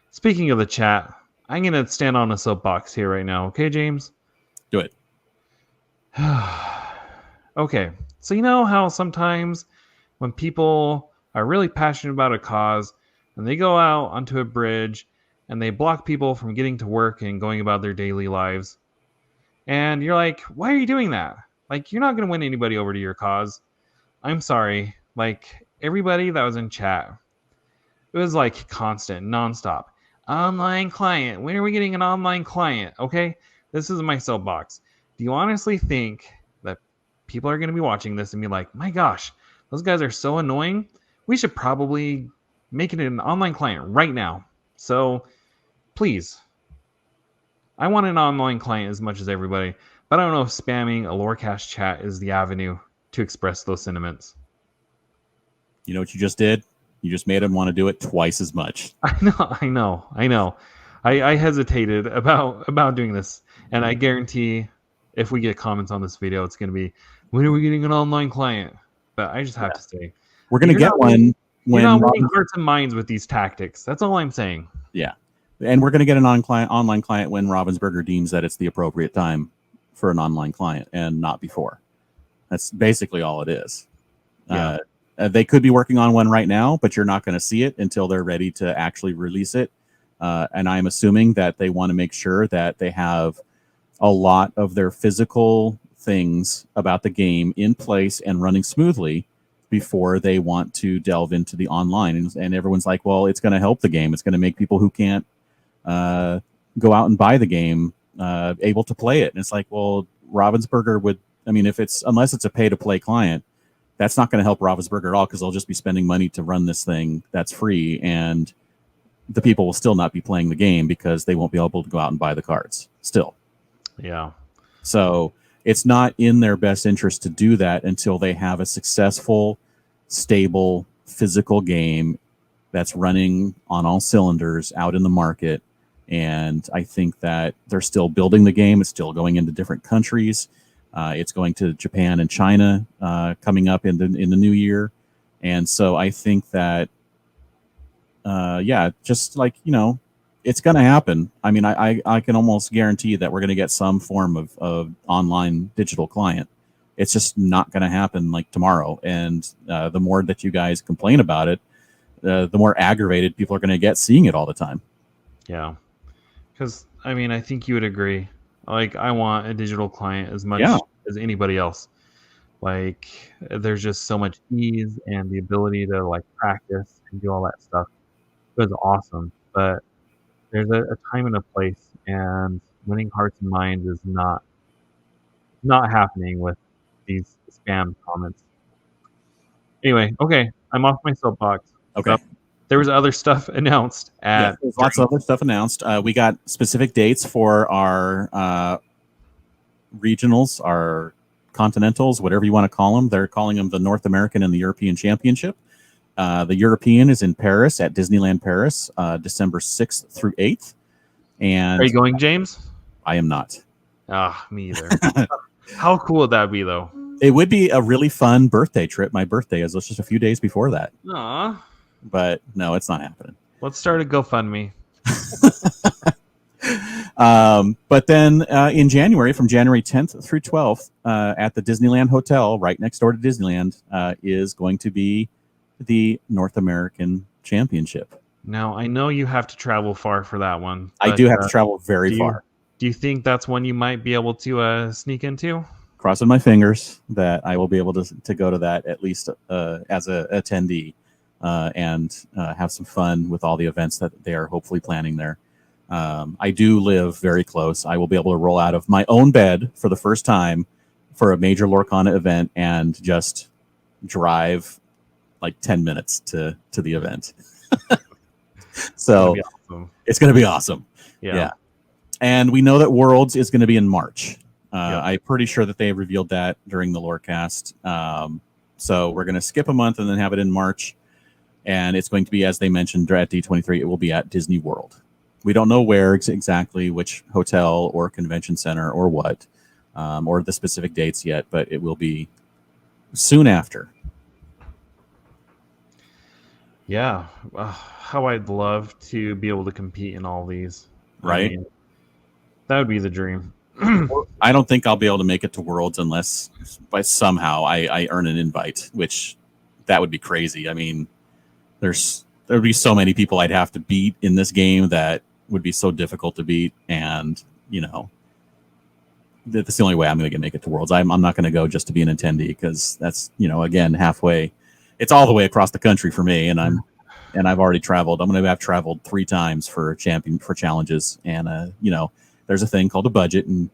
Speaking of the chat, I'm going to stand on a soapbox here right now. Okay, James? Do it. Okay. So you know how sometimes when people are really passionate about a cause and they go out onto a bridge and they block people from getting to work and going about their daily lives. And you're like, why are you doing that? Like, you're not going to win anybody over to your cause. I'm sorry. Like, everybody that was in chat, it was like constant, nonstop. Online client. When are we getting an online client? Okay? This is my soapbox. Do you honestly think that people are going to be watching this and be like, my gosh, those guys are so annoying? We should probably make it an online client right now. So, please. I want an online client as much as everybody, but I don't know if spamming a LoreCast chat is the avenue to express those sentiments. You know what you just did? You just made them want to do it twice as much. I know. I hesitated about doing this, and I guarantee if we get comments on this video, it's going to be, when are we getting an online client? But I just have to say, we're going to get one when you're not winning hearts and minds with these tactics. That's all I'm saying. Yeah. And we're going to get an online client when Ravensburger deems that it's the appropriate time for an online client and not before. That's basically all it is. Yeah. They could be working on one right now, but you're not going to see it until they're ready to actually release it. And I'm assuming that they want to make sure that they have a lot of their physical things about the game in place and running smoothly before they want to delve into the online. And everyone's like, well, it's going to help the game. It's going to make people who can't go out and buy the game able to play it. And it's like, well, Ravensburger would, I mean, unless it's a pay-to-play client, that's not going to help Ravensburger at all, because they'll just be spending money to run this thing that's free, and the people will still not be playing the game because they won't be able to go out and buy the cards still. Yeah. So it's not in their best interest to do that until they have a successful, stable, physical game that's running on all cylinders out in the market. And I think that they're still building the game. It's still going into different countries. It's going to Japan and China coming up in the new year. And so I think that, just like, it's going to happen. I mean, I can almost guarantee that we're going to get some form of online digital client. It's just not going to happen like tomorrow. And the more that you guys complain about it, the more aggravated people are going to get seeing it all the time. Yeah. Because, I mean, I think you would agree. Like, I want a digital client as much as anybody else. Like, there's just so much ease and the ability to, like, practice and do all that stuff. It was awesome. But there's a time and a place, and winning hearts and minds is not happening with these spam comments. Anyway, okay, I'm off my soapbox. Okay. So, there was other stuff announced there's lots of other stuff announced. We got specific dates for our regionals, our Continentals, whatever you want to call them. They're calling them the North American and the European Championship. The European is in Paris at Disneyland Paris, December 6th through 8th. And are you going, James? I am not. Me either. How cool would that be, though? It would be a really fun birthday trip. My birthday is just a few days before that. Aw. But no, it's not happening. Let's start a GoFundMe. But then in January, from January 10th through 12th, at the Disneyland Hotel, right next door to Disneyland, is going to be the North American Championship. Now, I know you have to travel far for that one. I But, do have to travel very do far. you think that's one you might be able to sneak into? Crossing my fingers that I will be able to go to that at least as a attendee and have some fun with all the events that they are hopefully planning there. I do live very close. I will be able to roll out of my own bed for the first time for a major Lorcana event and just drive like 10 minutes to the event. So it's going to be awesome. Yeah. And we know that Worlds is going to be in March. I'm pretty sure that they revealed that during the LoreCast. So we're going to skip a month and then have it in March. And it's going to be, as they mentioned at D23, it will be at Disney World. We don't know where exactly, which hotel or convention center or what, or the specific dates yet, but it will be soon after. Yeah. How I'd love to be able to compete in all these. Right? I mean, that would be the dream. I don't think I'll be able to make it to Worlds unless by somehow I earn an invite, which that would be crazy. I mean, there would be so many people I'd have to beat in this game that would be so difficult to beat. And, that's the only way I'm going to make it to Worlds. I'm not going to go just to be an attendee because that's, again, halfway. It's all the way across the country for me. And I've already traveled. I'm going to have traveled 3 times for challenges. And, there's a thing called a budget, and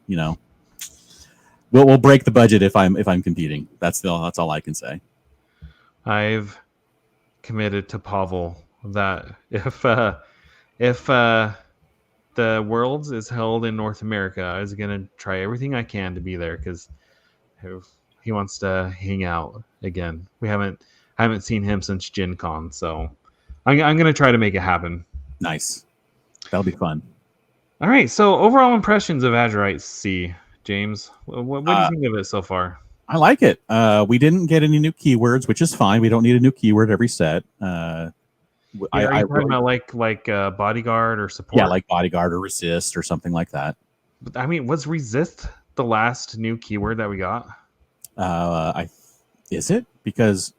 we'll break the budget if I'm competing. That's all I can say. I've committed to Pavel that if the Worlds is held in North America, I was gonna try everything I can to be there because he wants to hang out again. I haven't seen him since Gen Con, so I'm gonna try to make it happen. Nice, that'll be fun. All right, so overall impressions of Azurite Sea, James. What do you think of it so far? I like it. We didn't get any new keywords, which is fine. We don't need a new keyword every set. Are you talking about like bodyguard or support? Yeah, like bodyguard or resist or something like that. I mean, was resist the last new keyword that we got? Is it? Because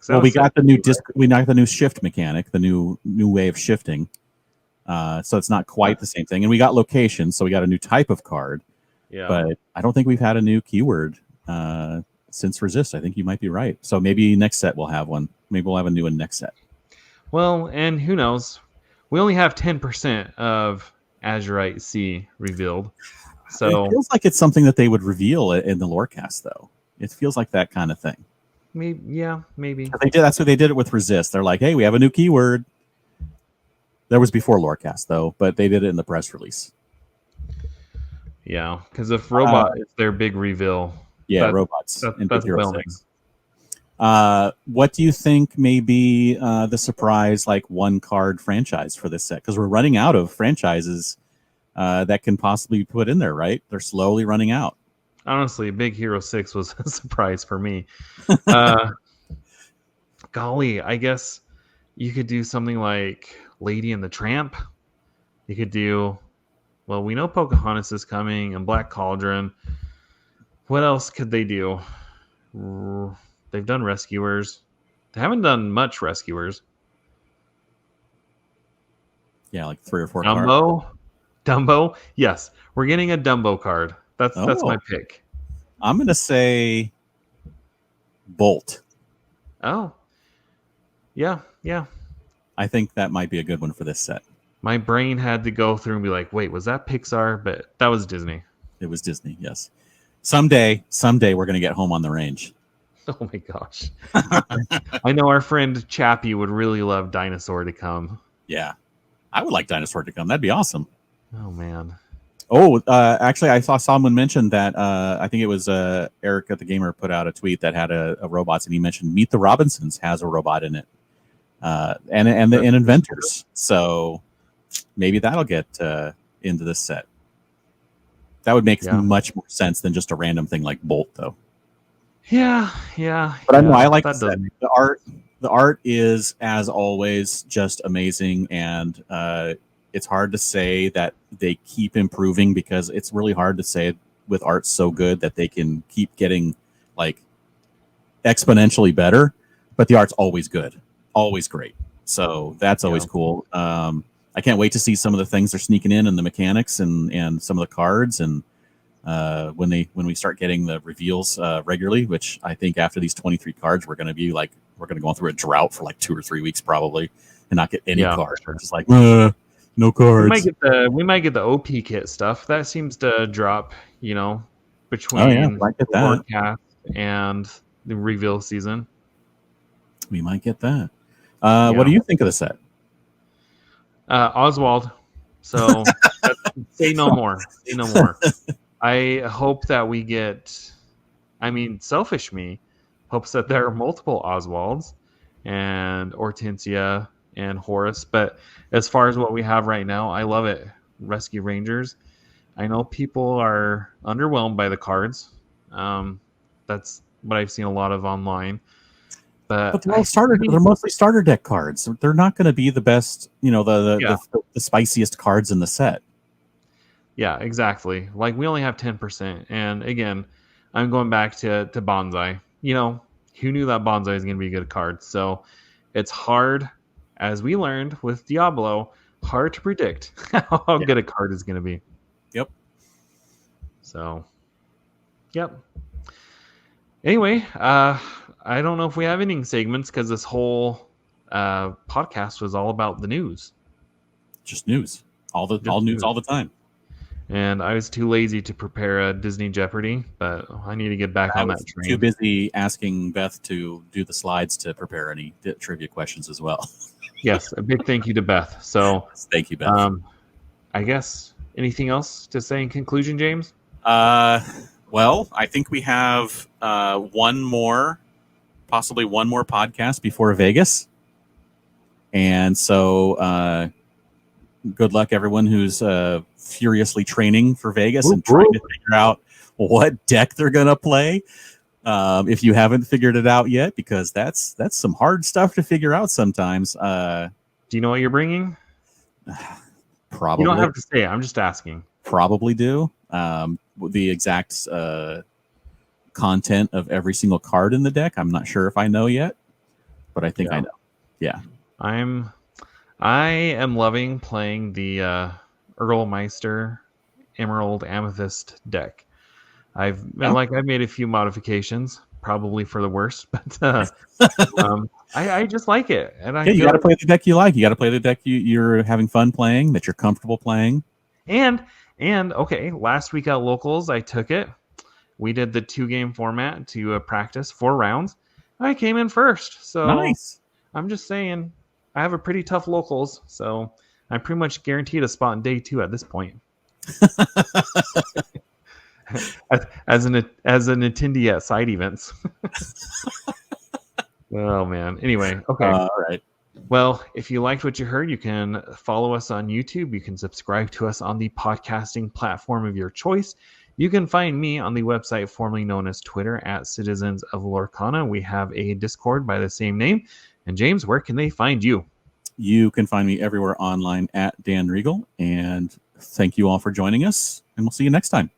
we got the new we got the new shift mechanic, the new way of shifting. So it's not quite the same thing. And we got location, so we got a new type of card. Yeah. But I don't think we've had a new keyword since resist. I think you might be right. So maybe next set we'll have one. Maybe we'll have a new one next set. Well, and who knows? We only have 10% of Azurite Sea revealed. So it feels like it's something that they would reveal in the LoreCast, though. It feels like that kind of thing. Maybe, yeah, maybe. That's what they did it with resist. They're like, hey, we have a new keyword. That was before LoreCast, though, but they did it in the press release. Yeah, because if robot is their big reveal. Yeah, robots. That's bonus. What do you think may be the surprise, like, one-card franchise for this set? Because we're running out of franchises that can possibly be put in there, right? They're slowly running out. Honestly, Big Hero 6 was a surprise for me. Golly, I guess you could do something like Lady and the Tramp. You could do, well, we know Pocahontas is coming and Black Cauldron. What else could they do? They've done Rescuers. They haven't done much Rescuers. Yeah, like 3 or 4 cards. Dumbo? Yes, we're getting a Dumbo card. That's my pick. I'm going to say Bolt. Oh. Yeah. I think that might be a good one for this set. My brain had to go through and be like, wait, was that Pixar? But that was Disney. It was Disney, yes. Someday we're going to get Home on the Range. Oh my gosh. I know our friend Chappie would really love Dinosaur to come. Yeah. I would like Dinosaur to come. That'd be awesome. Oh, man. Oh, actually, I saw someone mention that. I think it was Eric at the Gamer put out a tweet that had a robots, and he mentioned Meet the Robinsons has a robot in it, and Inventors. So maybe that'll get into this set. That would make much more sense than just a random thing like Bolt, though. Yeah. But I know I like that. The art. The art is, as always, just amazing, and it's hard to say that they keep improving because it's really hard to say with art so good that they can keep getting like exponentially better. But the art's always good, always great. So that's always cool. I can't wait to see some of the things they're sneaking in and the mechanics and some of the cards and when we start getting the reveals regularly, which I think after these 23 cards, we're going to go through a drought for like 2 or 3 weeks probably and not get any cards. Sure. Just like no cards. We might get the OP kit stuff that seems to drop, between LoreCast and the reveal season. We might get that. What do you think of the set? Oswald. So say no more. Say no more. I hope that we get. Selfish me hopes that there are multiple Oswalds and Hortensia and Horace. But as far as what we have right now, I love it. Rescue Rangers. I know people are underwhelmed by the cards. That's what I've seen a lot of online. But they're mostly starter deck cards. They're not going to be the best, the spiciest cards in the set. Yeah, exactly. Like we only have 10%. And again, I'm going back to Bonsai. Who knew that Bonsai is going to be a good card? So it's hard, as we learned with Diablo, hard to predict how good a card is going to be. Yep. So, yep. Anyway, I don't know if we have any segments because this whole podcast was all about the news. Just news. All news all the time. And I was too lazy to prepare a Disney Jeopardy, but I need to get back on that train. Too busy asking Beth to do the slides to prepare any trivia questions as well. Yes, a big thank you to Beth. So thank you, Beth. I guess anything else to say in conclusion, James? Well, I think we have possibly one more podcast before Vegas. And so good luck everyone who's furiously training for Vegas and trying to figure out what deck they're going to play. If you haven't figured it out yet, because that's some hard stuff to figure out sometimes. Do you know what you're bringing? Probably. You don't have to say it. I'm just asking. Probably do. The exact content of every single card in the deck, I'm not sure if I know yet, but I think I know. Yeah. I am loving playing the Earlmeister Emerald Amethyst deck. I've made a few modifications, probably for the worst, but I just like it. And you got to play the deck you like. You got to play the deck you're having fun playing, that you're comfortable playing. And okay, last week at Locals, I took it. We did the 2-game format to practice 4 rounds. I came in first, so nice. I'm just saying, I have a pretty tough Locals, so I'm pretty much guaranteed a spot in day 2 at this point. as an attendee at side events. Oh man. Anyway, okay. All right. Well, if you liked what you heard, you can follow us on YouTube. You can subscribe to us on the podcasting platform of your choice. You can find me on the website formerly known as Twitter at Citizens of Lorcana. We have a Discord by the same name. And James, where can they find you? You can find me everywhere online at Dan Regal. And thank you all for joining us. And we'll see you next time.